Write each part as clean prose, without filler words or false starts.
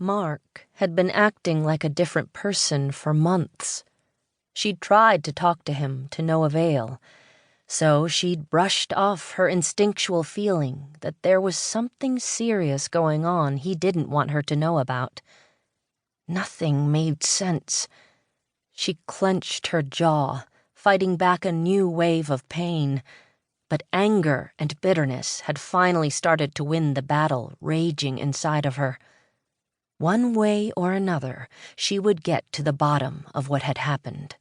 Mark had been acting like a different person for months. She'd tried to talk to him to no avail, so she'd brushed off her instinctual feeling that there was something serious going on he didn't want her to know about. Nothing made sense. She clenched her jaw, fighting back a new wave of pain, but anger and bitterness had finally started to win the battle raging inside of her. One way or another, she would get to the bottom of what had happened.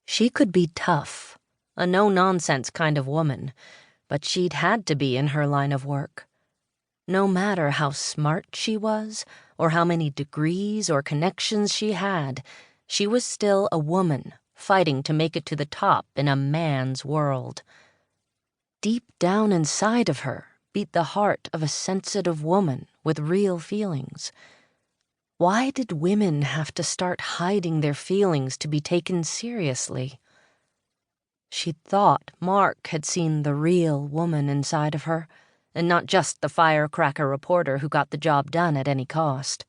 She could be tough, a no-nonsense kind of woman, but she'd had to be in her line of work. No matter how smart she was, or how many degrees or connections she had, she was still a woman fighting to make it to the top in a man's world. Deep down inside of her beat the heart of a sensitive woman with real feelings. Why did women have to start hiding their feelings to be taken seriously? She thought Mark had seen the real woman inside of her, and not just the firecracker reporter who got the job done at any cost.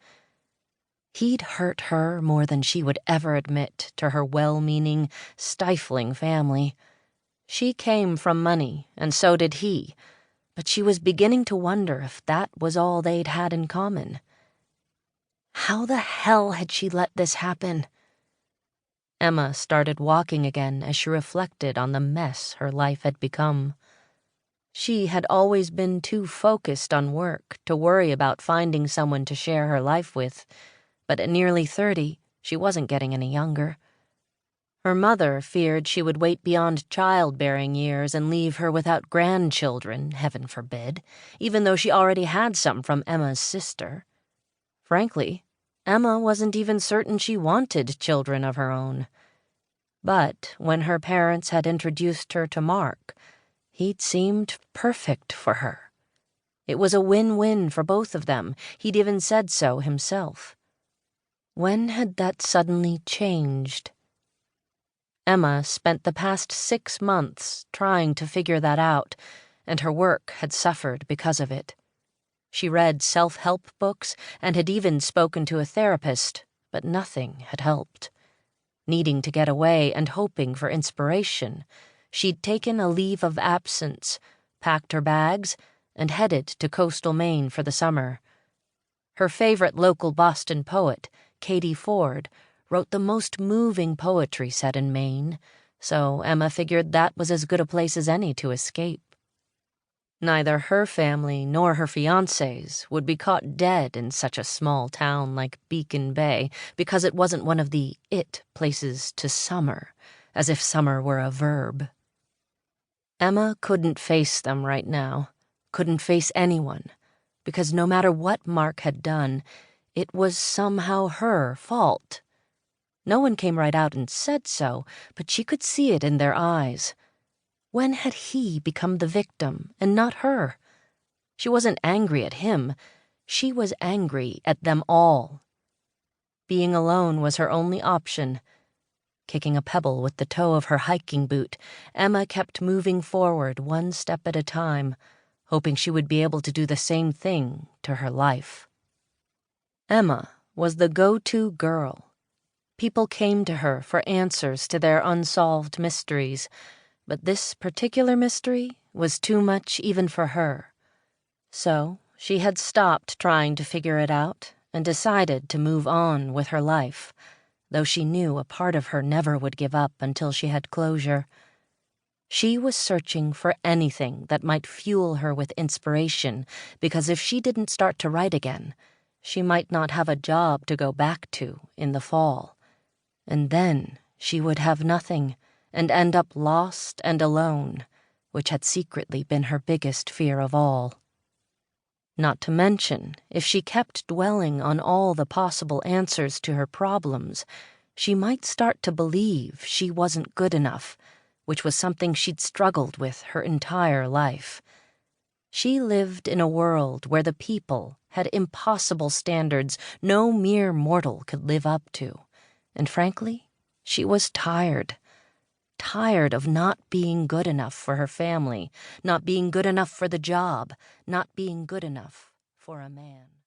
He'd hurt her more than she would ever admit to her well-meaning, stifling family. She came from money, and so did he, but she was beginning to wonder if that was all they'd had in common. How the hell had she let this happen? Emma started walking again as she reflected on the mess her life had become. She had always been too focused on work to worry about finding someone to share her life with, but at nearly 30, she wasn't getting any younger. Her mother feared she would wait beyond childbearing years and leave her without grandchildren, heaven forbid, even though she already had some from Emma's sister. Frankly, Emma wasn't even certain she wanted children of her own. But when her parents had introduced her to Mark, he'd seemed perfect for her. It was a win-win for both of them. He'd even said so himself. When had that suddenly changed? Emma spent the past 6 months trying to figure that out, and her work had suffered because of it. She read self-help books and had even spoken to a therapist, but nothing had helped. Needing to get away and hoping for inspiration, she'd taken a leave of absence, packed her bags, and headed to coastal Maine for the summer. Her favorite local Boston poet, Katie Ford, wrote the most moving poetry set in Maine, so Emma figured that was as good a place as any to escape. Neither her family nor her fiancé's would be caught dead in such a small town like Beacon Bay because it wasn't one of the it places to summer, as if summer were a verb. Emma couldn't face them right now, couldn't face anyone, because no matter what Mark had done, it was somehow her fault. No one came right out and said so, but she could see it in their eyes. When had he become the victim and not her? She wasn't angry at him. She was angry at them all. Being alone was her only option. Kicking a pebble with the toe of her hiking boot, Emma kept moving forward one step at a time, hoping she would be able to do the same thing to her life. Emma was the go-to girl. People came to her for answers to their unsolved mysteries, but this particular mystery was too much even for her. So she had stopped trying to figure it out and decided to move on with her life, though she knew a part of her never would give up until she had closure. She was searching for anything that might fuel her with inspiration, because if she didn't start to write again, she might not have a job to go back to in the fall. And then she would have nothing and end up lost and alone, which had secretly been her biggest fear of all. Not to mention, if she kept dwelling on all the possible answers to her problems, she might start to believe she wasn't good enough, which was something she'd struggled with her entire life. She lived in a world where the people had impossible standards no mere mortal could live up to. And frankly, she was tired of not being good enough for her family, not being good enough for the job, not being good enough for a man.